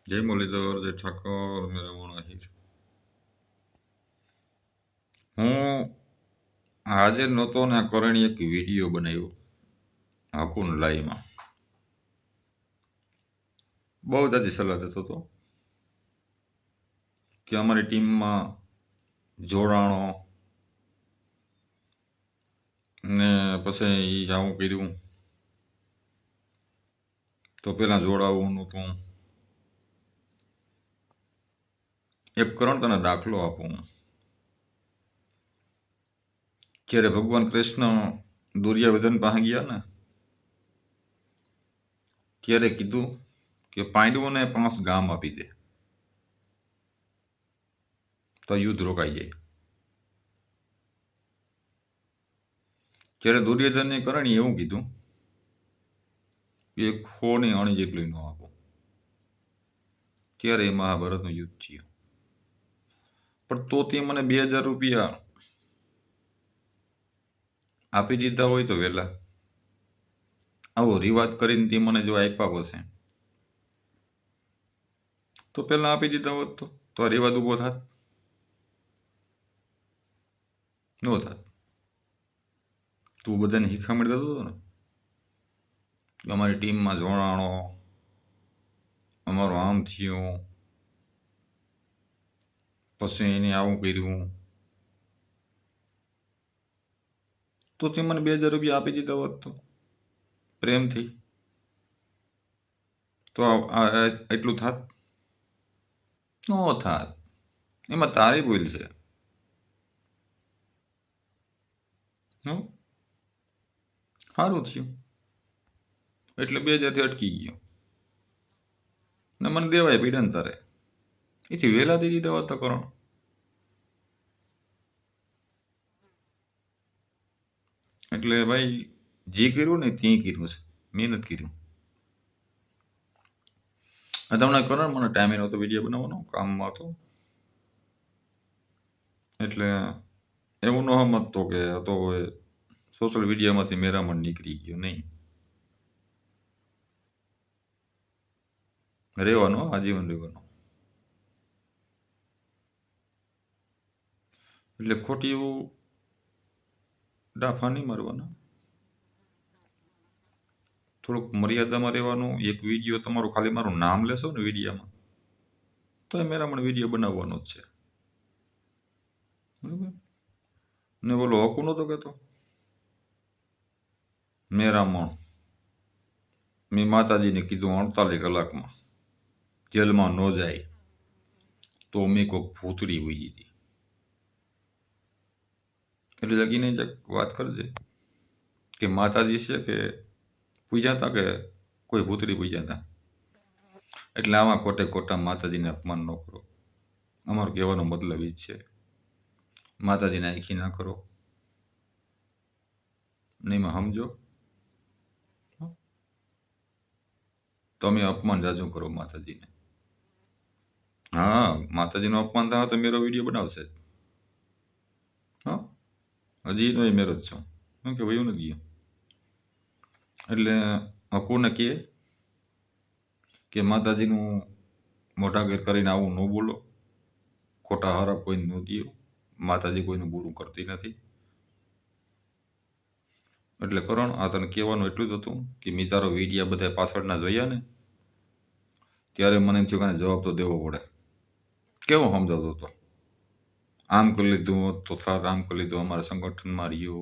જય મુરલીધર, જય ઠાકોર, મેરા મણ આહિર. હું આજે નહોતો ને આ કરણી એક વિડીયો બનાવ્યો હાકુન લાઈમાં. બહુ જાજી સલાહ દેતો હતો કે અમારી ટીમમાં જોડાણો ને પછી આવું કર્યું તો પેલા જોડાવું નહોતું. એક કરણ તને દાખલો આપું. જ્યારે ભગવાન કૃષ્ણ દુર્યોધન પાસે ગયા ને ત્યારે કીધું કે પાંડવોને 5 ગામ આપી દે તો યુદ્ધ રોકાઈ જાય. જ્યારે દુર્યોધનને કરણી એવું કીધું કે 100ની અણી જેટલું ન આપો. ત્યારે એ મહાભારતનું યુદ્ધ થયું. પણ તો તે મને 2000 રૂપિયા આપી દીધા હોય તો વહેલા આવો રિવાજ કરીને તે મને જો આપ્યા હશે તો પહેલા આપી દીધા હોત તો આ રિવાજ ઊભો થાત? ન થાત. તું બધાને શીખામણ દેતો હતો ને અમારી ટીમમાં જોડાણો, અમારું આમ થયું, પછી એને આવું કર્યું, તો તે મને 2000 રૂપિયા આપી દીધા હોત તો પ્રેમથી તો એટલું થાત? ન થાત. એમાં તારી ભૂલ છે. સારું થયું એટલે 2000થી અટકી ગયો ને મને દેવાય પીડન તારે એથી વહેલા દઈ દીધા હોત તો કરણ. એટલે ભાઈ જે કર્યું ને તે કર્યું છે, મહેનત કર્યું. તમને કરણ મને ટાઈમે નહોતો વિડીયો બનાવવાનો, કામમાં હતો એટલે એવું ન સમજતો કે તો સોશિયલ મીડિયામાંથી મેરામણ નીકળી ગયો. નહીં, રહેવાનો, આજીવન રહેવાનો. એટલે ખોટી એવું ડાફા નહીં મારવાના, થોડુંક મર્યાદામાં રહેવાનું. એક વિડીયો તમારું ખાલી મારું નામ લેશો ને વિડીયામાં તો એ મેરામણ વિડીયો બનાવવાનો જ છે, બરાબર ને? બોલો હકુ નહોતો કહેતો મેરામણ મેં માતાજીને કીધું 48 કલાકમાં જેલમાં ન જાય તો મેં કોઈ ભૂતડી હોઈ હતી. એટલે લગીને જ વાત કરજે કે માતાજી છે કે પૂજ્યા હતા કે કોઈ ભૂતડી પૂજ્યા હતા. એટલે આમાં ખોટે ખોટા માતાજીને અપમાન ન કરો. અમારો કહેવાનો મતલબ એ જ છે, માતાજીને આંખી ના કરો. નહીં સમજો? તમે અપમાન જાજુ કરો માતાજીને. હા, માતાજીનું અપમાન થાય તો મેરો વિડીયો બનાવશે. હા, હજી નો મેરો જ છો શું કે વયું નથી ગયો. એટલે હકુને કે માતાજીનું મોઢા ઘેર કરીને આવું ન બોલો, ખોટા હારા કોઈને ન દો. માતાજી કોઈનું બુરું કરતી નથી. એટલે કરણ આ તને કહેવાનું એટલું જ હતું કે મેં તારો વિડીયા બધા પાછળના જોયા ને ત્યારે મને એમ થયું કે જવાબ તો દેવો પડે. કેવો સમજાવતો હતો, આમ કરી લીધું હોત તો થાત, આમ કરી લીધું, અમારા સંગઠનમાં રહ્યો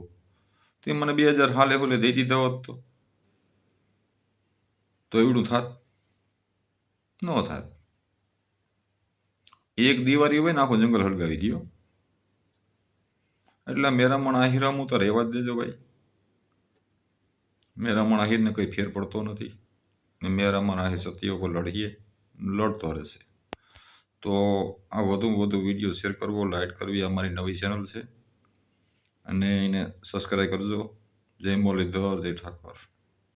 તે મને 2000 હાલે હોલે દઈ દીધા હોત તો એવડું થાત? ન થાત. એક દિવાળી હોય ને આખું જંગલ હળગાવી દો. એટલે મેરામણ આહિરામું તો રહેવા જ દેજો ભાઈ. મેરામણ આહિરને કંઈ ફેર પડતો નથી ને મેરામણ આહિર સત્યો પર લડતો રહેશે. તો આ વધુ વિડીયો શેર કરવો, લાઈક કરવી. અમારી નવી ચેનલ છે અને એને સબસ્ક્રાઈબ કરજો. જય મુરલીધર, જય ઠાકોર.